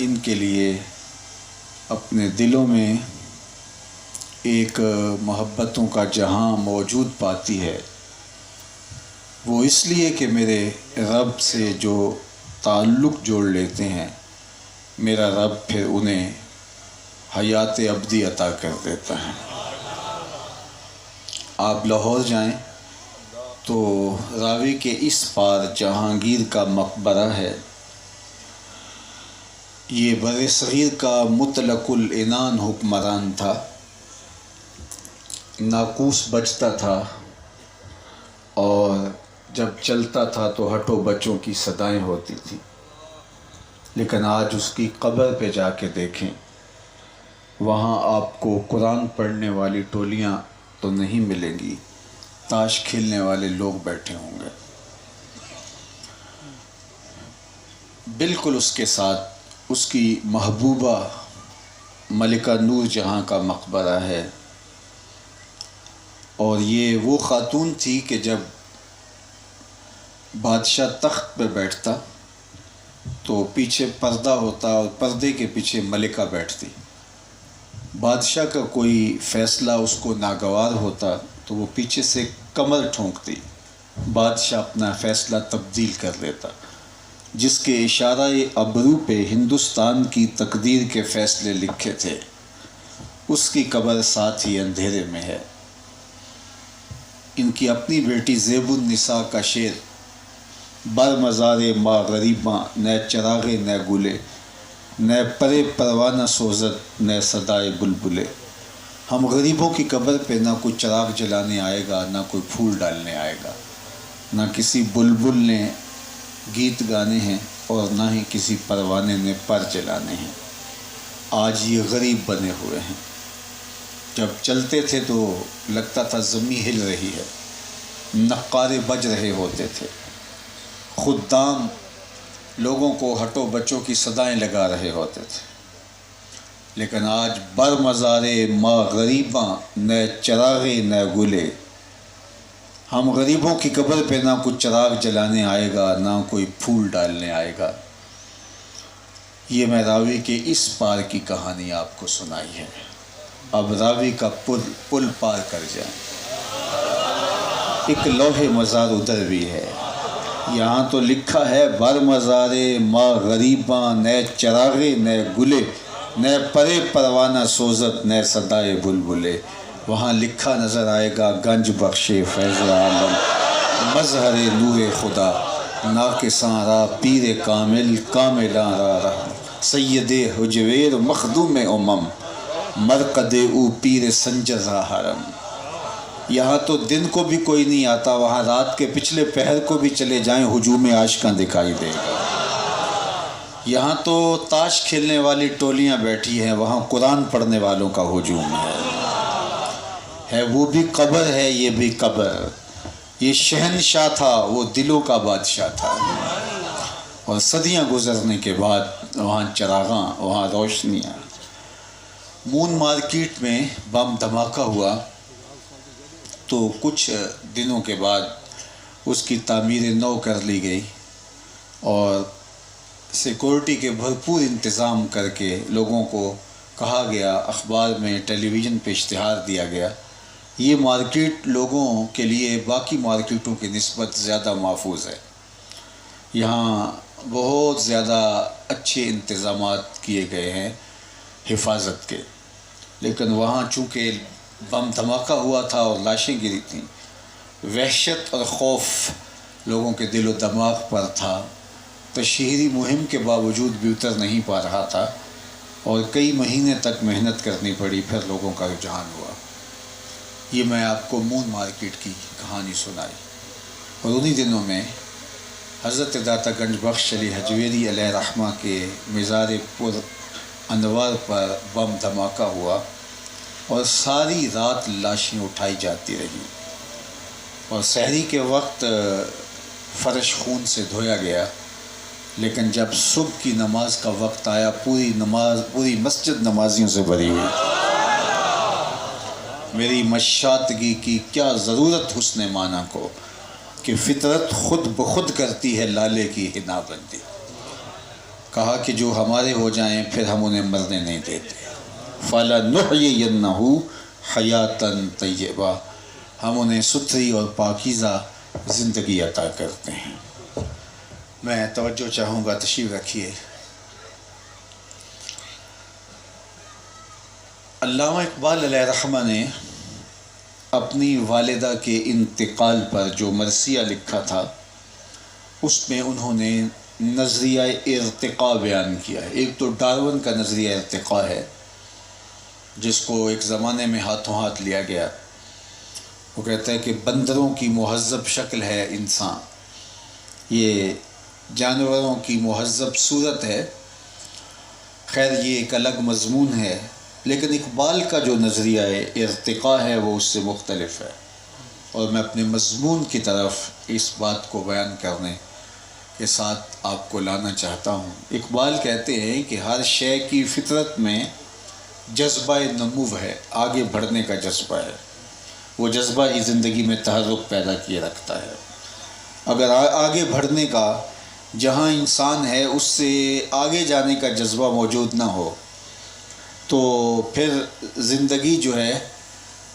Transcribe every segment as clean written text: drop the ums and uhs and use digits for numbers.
ان کے لیے اپنے دلوں میں ایک محبتوں کا جہاں موجود پاتی ہے، وہ اس لیے کہ میرے رب سے جو تعلق جوڑ لیتے ہیں، میرا رب پھر انہیں حیات ابدی عطا کر دیتا ہے۔ آپ لاہور جائیں تو راوی کے اس پار جہانگیر کا مقبرہ ہے۔ یہ بر صغیر کا مطلق العنان حکمران تھا، ناقوس بجتا تھا اور جب چلتا تھا تو ہٹو بچوں کی صدائیں ہوتی تھی، لیکن آج اس کی قبر پہ جا کے دیکھیں، وہاں آپ کو قرآن پڑھنے والی ٹولیاں تو نہیں ملیں گی، تاش کھیلنے والے لوگ بیٹھے ہوں گے۔ بالکل اس کے ساتھ اس کی محبوبہ ملکہ نور جہاں کا مقبرہ ہے، اور یہ وہ خاتون تھی کہ جب بادشاہ تخت پہ بیٹھتا تو پیچھے پردہ ہوتا اور پردے کے پیچھے ملکہ بیٹھتی۔ بادشاہ کا کوئی فیصلہ اس کو ناگوار ہوتا تو وہ پیچھے سے کمر ٹھونکتی، بادشاہ اپنا فیصلہ تبدیل کر لیتا۔ جس کے اشارہ ابرو پہ ہندوستان کی تقدیر کے فیصلے لکھے تھے، اس کی قبر ساتھ ہی اندھیرے میں ہے۔ ان کی اپنی بیٹی زیب النساء کا شعر، بر مزار ما غریباں نہ چراغے نہ گلے، نہ پرے پروانہ سوزت نہ صدائے بلبلے۔ ہم غریبوں کی قبر پہ نہ کوئی چراغ جلانے آئے گا، نہ کوئی پھول ڈالنے آئے گا، نہ کسی بلبل نے گیت گانے ہیں اور نہ ہی کسی پروانے نے پر جلانے ہیں۔ آج یہ غریب بنے ہوئے ہیں، جب چلتے تھے تو لگتا تھا زمین ہل رہی ہے، نقارے بج رہے ہوتے تھے، خدام لوگوں کو ہٹو بچوں کی صدائیں لگا رہے ہوتے تھے، لیکن آج بر مزارے ما غریباں نہ چراغے نہ گلے۔ ہم غریبوں کی قبر پہ نہ کچھ چراغ جلانے آئے گا، نہ کوئی پھول ڈالنے آئے گا۔ یہ میں راوی کے اس پار کی کہانی آپ کو سنائی ہے، اب راوی کا پل پار کر جائیں۔ ایک لوح مزار ادھر بھی ہے، یہاں تو لکھا ہے بر مزارے ما غریباں نہ چراغے نہ گلے، نہ پرے پروانہ سوزت نہ صدائے بلبلے۔ وہاں لکھا نظر آئے گا گنج بخش فیض عالم، مظہر نور خدا، ناقصاں را پیر کامل کاملاں را رحم، سید حجویر مخدوم امم، مرقد او پیر سنجر را حرم۔ یہاں تو دن کو بھی کوئی نہیں آتا، وہاں رات کے پچھلے پہر کو بھی چلے جائیں ہجوم عاشقاں دکھائی دے گا۔ یہاں تو تاش کھیلنے والی ٹولیاں بیٹھی ہیں، وہاں قرآن پڑھنے والوں کا ہجوم ہے۔ وہ بھی قبر ہے، یہ بھی قبر۔ یہ شہنشاہ تھا، وہ دلوں کا بادشاہ تھا، اور صدیاں گزرنے کے بعد وہاں چراغاں، وہاں روشنیاں۔ مون مارکیٹ میں بم دھماکہ ہوا تو کچھ دنوں کے بعد اس کی تعمیر نو کر لی گئی اور سیکورٹی کے بھرپور انتظام کر کے لوگوں کو کہا گیا، اخبار میں ٹیلی ویژن پہ اشتہار دیا گیا، یہ مارکیٹ لوگوں کے لیے باقی مارکیٹوں کی نسبت زیادہ محفوظ ہے، یہاں بہت زیادہ اچھے انتظامات کیے گئے ہیں حفاظت کے۔ لیکن وہاں چونکہ بم دھماکہ ہوا تھا اور لاشیں گری تھیں، وحشت اور خوف لوگوں کے دل و دماغ پر تھا، تشہیری مہم کے باوجود بھی اتر نہیں پا رہا تھا، اور کئی مہینے تک محنت کرنی پڑی، پھر لوگوں کا رجحان ہوا۔ یہ میں آپ کو مون مارکیٹ کی کہانی سنائی، اور انہی دنوں میں حضرت داتا گنج بخش علی حجویری علیہ رحمہ کے مزار پر انوار پر بم دھماکہ ہوا، اور ساری رات لاشیں اٹھائی جاتی رہیں، اور سحری کے وقت فرش خون سے دھویا گیا، لیکن جب صبح کی نماز کا وقت آیا پوری مسجد نمازیوں سے بھری ہوئی۔ میری مشاطگی کی کیا ضرورت حسن معنی کو، کہ فطرت خود بخود کرتی ہے لالے کی حنا بندی۔ کہا کہ جو ہمارے ہو جائیں پھر ہم انہیں مرنے نہیں دیتے. فَلَنُحْيِيَنَّهُ حَيَاتًا طَيِّبَةً، ہم انہیں ستھری اور پاکیزہ زندگی عطا کرتے ہیں. میں توجہ چاہوں گا، تشریف رکھیے. علامہ اقبال علیہ رحمہ نے اپنی والدہ کے انتقال پر جو مرثیہ لکھا تھا اس میں انہوں نے نظریہ ارتقاء بیان کیا ہے. ایک تو ڈارون کا نظریہ ارتقاء ہے جس کو ایک زمانے میں ہاتھوں ہاتھ لیا گیا. وہ کہتا ہے کہ بندروں کی مہذب شکل ہے انسان، یہ جانوروں کی مہذب صورت ہے. خیر یہ ایک الگ مضمون ہے، لیکن اقبال کا جو نظریہ ارتقاء ہے وہ اس سے مختلف ہے، اور میں اپنے مضمون کی طرف اس بات کو بیان کرنے کے ساتھ آپ کو لانا چاہتا ہوں. اقبال کہتے ہیں کہ ہر شے کی فطرت میں جذبہ نمو ہے، آگے بڑھنے کا جذبہ ہے. وہ جذبہ ہی زندگی میں تحرک پیدا کیے رکھتا ہے. اگر آگے بڑھنے کا جہاں انسان ہے اس سے آگے جانے کا جذبہ موجود نہ ہو تو پھر زندگی جو ہے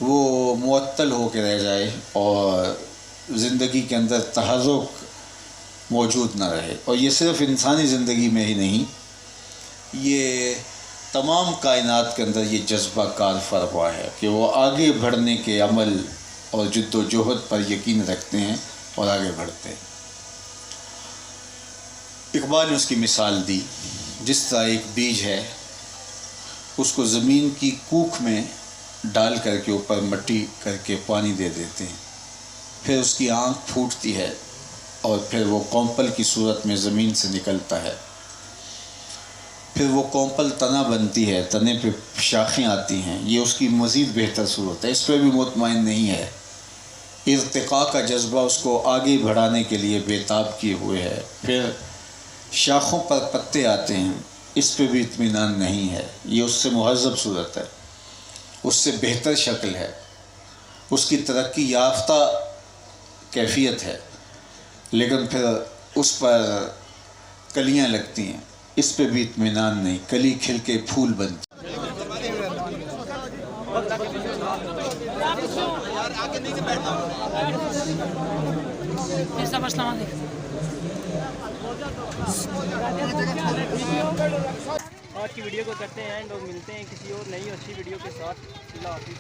وہ معطل ہو کے رہ جائے اور زندگی کے اندر تحرک موجود نہ رہے. اور یہ صرف انسانی زندگی میں ہی نہیں، یہ تمام کائنات کے اندر یہ جذبہ کار فرما ہے کہ وہ آگے بڑھنے کے عمل اور جد و جہد پر یقین رکھتے ہیں اور آگے بڑھتے ہیں. اقبال نے اس کی مثال دی، جس طرح ایک بیج ہے اس کو زمین کی کوکھ میں ڈال کر کے اوپر مٹی کر کے پانی دے دیتے ہیں، پھر اس کی آنکھ پھوٹتی ہے اور پھر وہ کونپل کی صورت میں زمین سے نکلتا ہے. پھر وہ کونپل تنا بنتی ہے، تنے پہ شاخیں آتی ہیں، یہ اس کی مزید بہتر صورت ہے. اس پہ بھی مطمئن نہیں ہے، ارتقاء کا جذبہ اس کو آگے بڑھانے کے لیے بےتاب کیے ہوئے ہے. پھر شاخوں پر پتے آتے ہیں، اس پہ بھی اطمینان نہیں ہے، یہ اس سے مہذب صورت ہے، اس سے بہتر شکل ہے، اس کی ترقی یافتہ کیفیت ہے. لیکن پھر اس پر کلیاں لگتی ہیں، اس پہ بھی اطمینان نہیں، کلی کھل کے پھول بنتی. آج کی ویڈیو کو کرتے ہیں اینڈ اور ملتے ہیں کسی اور نئی اچھی ویڈیو کے ساتھ. اللہ حافظ.